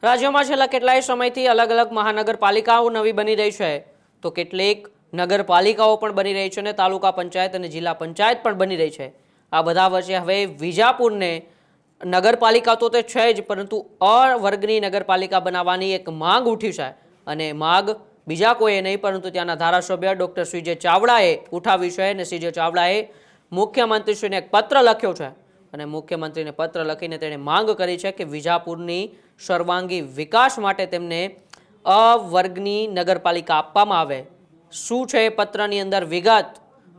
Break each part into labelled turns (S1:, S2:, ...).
S1: રાજ્યમાં છેલ્લા કેટલાય સમયથી અલગ અલગ મહાનગરપાલિકાઓ નવી બની રહી છે, તો કેટલીક નગરપાલિકાઓ પણ બની રહી છે અને તાલુકા પંચાયત અને જિલ્લા પંચાયત પણ બની રહી છે। આ બધા વચ્ચે હવે વિજાપુરને નગરપાલિકા તો તે છે જ, પરંતુ અ વર્ગની નગરપાલિકા બનાવવાની એક માંગ ઉઠી છે અને માંગ બીજા કોઈએ નહીં પરંતુ ત્યાંના ધારાસભ્ય ડૉક્ટર સીજે ચાવડાએ ઉઠાવી છે અને સીજે ચાવડાએ મુખ્યમંત્રીશ્રીને એક પત્ર લખ્યો છે અને મુખ્યમંત્રીને પત્ર લખીને તેણે માંગ કરી છે કે વિજાપુરની સર્વાંગી વિકાસ માટે તેમને અ વર્ગની નગરપાલિકા આપવામાં આવે। શું છે એ પત્રની અંદર વિગત,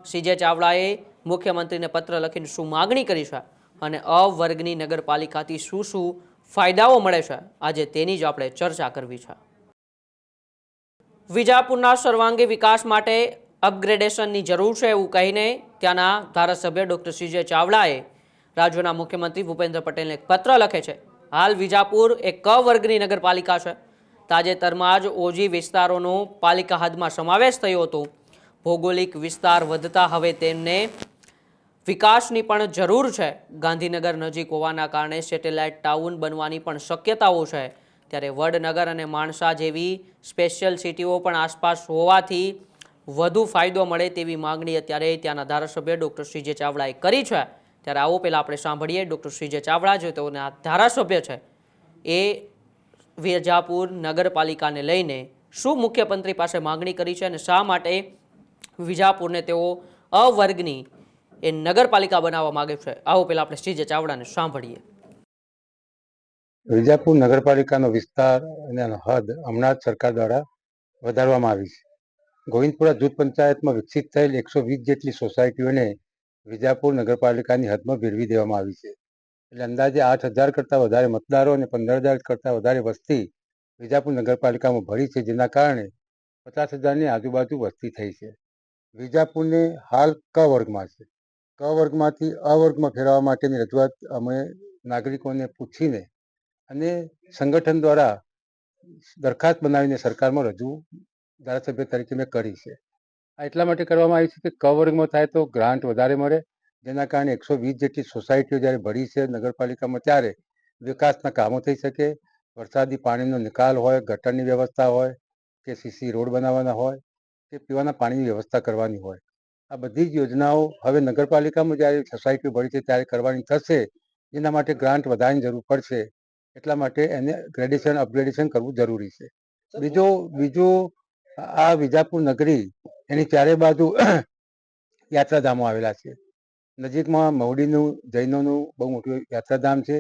S1: સીજે ચાવડાએ મુખ્યમંત્રીને પત્ર લખીને શું માગણી કરી છે અને અ વર્ગની નગરપાલિકાથી શું શું ફાયદાઓ મળે છે, આજે તેની જ આપણે ચર્ચા કરવી છે। વિજાપુરના સર્વાંગી વિકાસ માટે અપગ્રેડેશનની જરૂર છે એવું કહીને ત્યાંના ધારાસભ્ય ડૉક્ટર સીજે ચાવડાએ રાજ્યના મુખ્યમંત્રી ભૂપેન્દ્ર પટેલને એક પત્ર લખે છે। હાલ વિજાપુર એક ક વર્ગની નગરપાલિકા છે। તાજેતરમાં જ ઓજી વિસ્તારોનો પાલિકા હદમાં સમાવેશ થયો હતો। ભૌગોલિક વિસ્તાર વધતા હવે તેમને વિકાસની પણ જરૂર છે। ગાંધીનગર નજીક હોવાના કારણે સેટેલાઇટ ટાઉન બનવાની પણ શક્યતાઓ છે, ત્યારે વડનગર અને માણસા જેવી સ્પેશિયલ સિટીઓ પણ આસપાસ હોવાથી વધુ ફાયદો મળે તેવી માંગણી અત્યારે ત્યાંના ધારાસભ્ય ડૉક્ટર સીજે ચાવડાએ કરી છે। ત્યારે આવો પહેલાં આપણે સાંભળીએ ડૉક્ટર સીજે ચાવડા જે તેઓના ધારાસભ્ય છે એ વિજાપુર નગરપાલિકાને લઈને શું મુખ્યમંત્રી પાસે માંગણી કરી છે અને શા માટે વિજાપુરને તેઓ અ વર્ગની એ નગરપાલિકા બનાવવા માંગે છે। આવો પહેલાં આપણે સીજે ચાવડાને સાંભળીએ।
S2: વિજાપુર નગરપાલિકાનો વિસ્તાર અને હદ હમણાં જ સરકાર દ્વારા વધારવામાં આવી છે। ગોવિંદપુરા જૂથ પંચાયતમાં વિકસિત થયેલ 120 જેટલી સોસાયટીઓને વિજાપુર નગરપાલિકાની હદમાં ભેળવી દેવામાં આવી છે। એટલે અંદાજે 8,000 કરતાં વધારે મતદારો અને 15,000 કરતાં વધારે વસ્તી વિજાપુર નગરપાલિકામાં ભળી છે, જેના કારણે 50,000ની આજુબાજુ વસ્તી થઈ છે। વિજાપુરને હાલ ક વર્ગમાં છે। ક વર્ગમાંથી અ વર્ગમાં ફેરવવા માટેની રજૂઆત અમે નાગરિકોને પૂછીને અને સંગઠન દ્વારા દરખાસ્ત બનાવીને સરકારમાં રજૂ ધારાસભ્ય તરીકે મેં કરી છે। આ એટલા માટે કરવામાં આવી છે કે ક વર્ગમાં થાય તો ગ્રાન્ટ વધારે મળે, જેના કારણે 120 જેટલી સોસાયટીઓ જ્યારે ભળી છે નગરપાલિકામાં ત્યારે વિકાસના કામો થઈ શકે। વરસાદી પાણીનો નિકાલ હોય, ગટરની વ્યવસ્થા હોય કે સીસી રોડ બનાવવાના હોય કે પીવાના પાણીની વ્યવસ્થા કરવાની હોય, આ બધી જ યોજનાઓ હવે નગરપાલિકામાં જ્યારે સોસાયટીઓ ભળી છે ત્યારે કરવાની થશે। એના માટે ગ્રાન્ટ વધારવાની જરૂર પડશે, એટલા માટે એને ગ્રેડેશન અપગ્રેડેશન કરવું જરૂરી છે। બીજું આ વિજાપુર નગરી એની ચારે બાજુ યાત્રાધામો આવેલા છે। નજીકમાં મહુડીનું જૈનોનું બહુ મોટું યાત્રાધામ છે,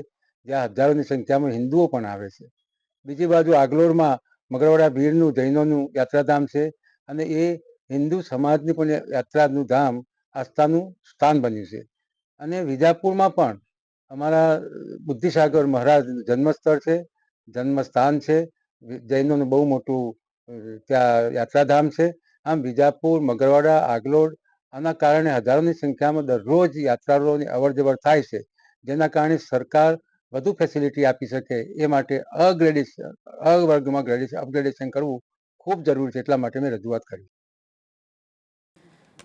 S2: જ્યાં હજારોની સંખ્યામાં હિન્દુઓ પણ આવે છે। બીજી બાજુ આગલોડમાં મગરવાડા ભીડનું જૈનોનું યાત્રાધામ છે અને એ હિન્દુ સમાજની પણ યાત્રાનું ધામ, આસ્થાનું સ્થાન બન્યું છે। અને વિજાપુરમાં પણ અમારા બુદ્ધિસાગર મહારાજ જન્મસ્થળ છે, જન્મસ્થાન છે, જૈનોનું બહુ મોટું ત્યાં યાત્રાધામ છે। આમ વિજાપુર, મગરવાડા, આગલોડ આના કારણે હજારોની સંખ્યામાં દરરોજ યાત્રાળુઓની અવર જવર થાય છે, જેના કારણે સરકાર વધુ ફેસિલિટી આપી શકે એ માટે અ વર્ગમાં અપગ્રેડેશન કરવું ખૂબ જરૂરી છે, એટલા માટે મેં રજૂઆત કરી।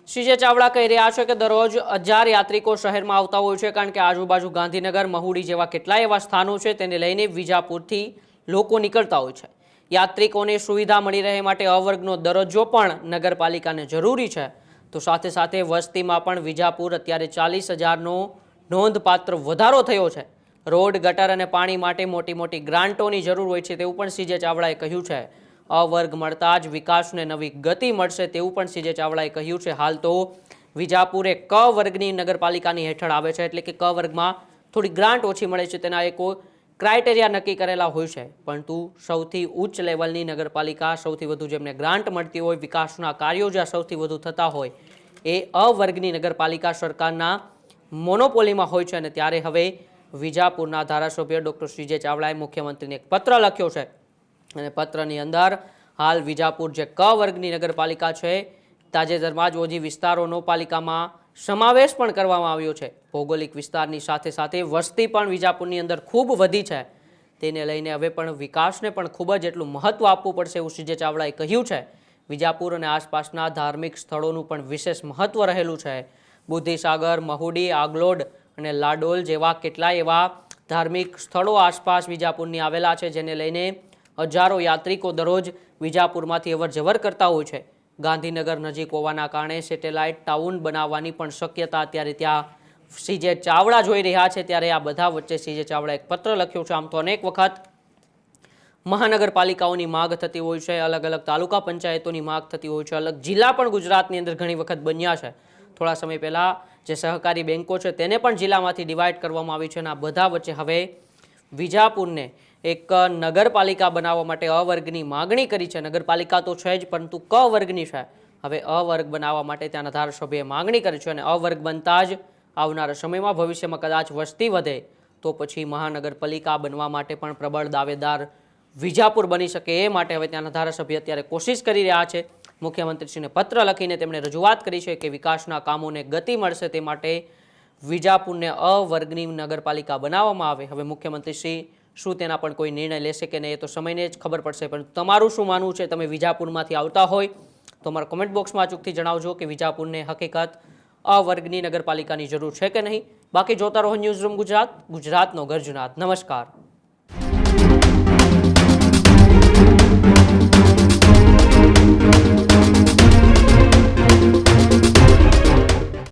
S1: સીજે ચાવડા કહી રહ્યા છે કે દરરોજ 1000 યાત્રિકો શહેરમાં આવતા હોય છે, કારણ કે આજુબાજુ ગાંધીનગર, મહુડી જેવા કેટલાય એવા સ્થાનો છે, તેને લઈને વિજાપુરથી લોકો નીકળતા હોય છે। યાત્રિકોને સુવિધા મળી રહે માટે અ વર્ગનો દરજ્જો પણ નગરપાલિકાને જરૂરી છે, તો સાથે સાથે વસ્તીમાં પણ વિજાપુર અત્યારે 40,000નો નોંધપાત્ર વધારો થયો છે। રોડ, ગટર અને પાણી માટે મોટી મોટી ગ્રાન્ટોની જરૂર હોય છે તેવું પણ સીજે ચાવડાએ કહ્યું છે। અ વર્ગ મળતા જ વિકાસને નવી ગતિ મળશે તેવું પણ સીજે ચાવડાએ કહ્યું છે। હાલ તો વિજાપુર એ ક વર્ગની નગરપાલિકાની હેઠળ આવે છે, એટલે કે ક વર્ગમાં થોડી ગ્રાન્ટ ઓછી મળે છે, તેના એક ક્રાઇટેરિયા નક્કી કરેલા હોય છે, પરંતુ સૌથી ઉચ્ચ લેવલની નગરપાલિકા, સૌથી વધુ જેમને ગ્રાન્ટ મળતી હોય, વિકાસના કાર્યો જ્યાં સૌથી વધુ થતા હોય એ અ વર્ગની નગરપાલિકા સરકારના મોનોપોલીમાં હોય છે। અને ત્યારે હવે વિજાપુરના ધારાસભ્ય ડૉક્ટર સીજે ચાવડાએ મુખ્યમંત્રીને એક પત્ર લખ્યો છે અને પત્રની અંદર હાલ વિજાપુર જે ક વર્ગની નગરપાલિકા છે, તાજેતરમાં જ ઓજી વિસ્તારોનો પાલિકામાં સમાવેશ પણ કરવામાં આવ્યો છે। ભૌગોલિક વિસ્તારની સાથે સાથે વસ્તી પણ વિજાપુરની અંદર ખૂબ વધી છે, તેને લઈને હવે પણ વિકાસને પણ ખૂબ જ એટલું મહત્વ આપવું પડશે એવું સીજે ચાવડાએ કહ્યું છે। વિજાપુર અને આસપાસના ધાર્મિક સ્થળોનું પણ વિશેષ મહત્વ રહેલું છે। બુદ્ધિસાગર, મહુડી, આગલોડ અને લાડોલ જેવા કેટલાય એવા ધાર્મિક સ્થળો આસપાસ વિજાપુરની આવેલા છે, જેને લઈને હજારો યાત્રિકો દરરોજ વિજાપુરમાંથી અવરજવર કરતા હોય છે. ગાંધીનગર નજીક હોવાના કારણે સેટેલાઇટ ટાઉન બનાવવાની પણ શક્યતા અત્યારે ત્યાં સીજે ચાવડા જોઈ રહ્યા છે. ત્યારે આ બધા વચ્ચે સીજે ચાવડા એક પત્ર લખ્યો છે. આમ તો અનેક વખત મહાનગરપાલિકાઓની માગ થતી હોય છે, અલગ અલગ તાલુકા પંચાયતોની માગ થતી હોય છે, અલગ જિલ્લા પણ ગુજરાતની અંદર ઘણી વખત બન્યા છે. થોડા સમય પહેલાં જે સહકારી બેન્કો છે તેને પણ જિલ્લામાંથી ડિવાઈડ કરવામાં આવી છે. અને આ બધા વચ્ચે હવે વિજાપુરને એક નગરપાલિકા બનાવવા માટે અ વર્ગની માગણી કરી છે. નગરપાલિકા તો છે જ, પરંતુ ક વર્ગની છે. હવે અ વર્ગ બનાવવા માટે ત્યાંના ધારાસભ્યએ માગણી કરી છે. અને અ વર્ગ બનતા જ આવનારા સમયમાં ભવિષ્યમાં કદાચ વસ્તી વધે તો પછી મહાનગરપાલિકા બનવા માટે પણ પ્રબળ દાવેદાર વિજાપુર બની શકે. એ માટે હવે ત્યાંના ધારાસભ્ય અત્યારે કોશિશ કરી રહ્યા છે. મુખ્યમંત્રીશ્રીને પત્ર લખીને તેમણે રજૂઆત કરી છે કે વિકાસના કામોને ગતિ મળશે તે માટે વિજાપુરને અ વર્ગની નગરપાલિકા બનાવવામાં આવે. હવે મુખ્યમંત્રીશ્રી શું તેના પણ કોઈ નિર્ણય લેશે કે નહીં એ તો સમયને જ ખબર પડશે. પણ તમારું શું માનવું છે? તમે વિજાપુરમાંથી આવતા હોય તો અમારા કોમેન્ટ બોક્સમાં અચૂકથી જણાવજો કે વિજાપુરને હકીકત અ વર્ગની નગરપાલિકાની જરૂર છે કે નહીં. બાકી જોતા રહો ન્યૂઝરૂમ ગુજરાત, ગુજરાતનો ગર્જનાદ. નમસ્કાર.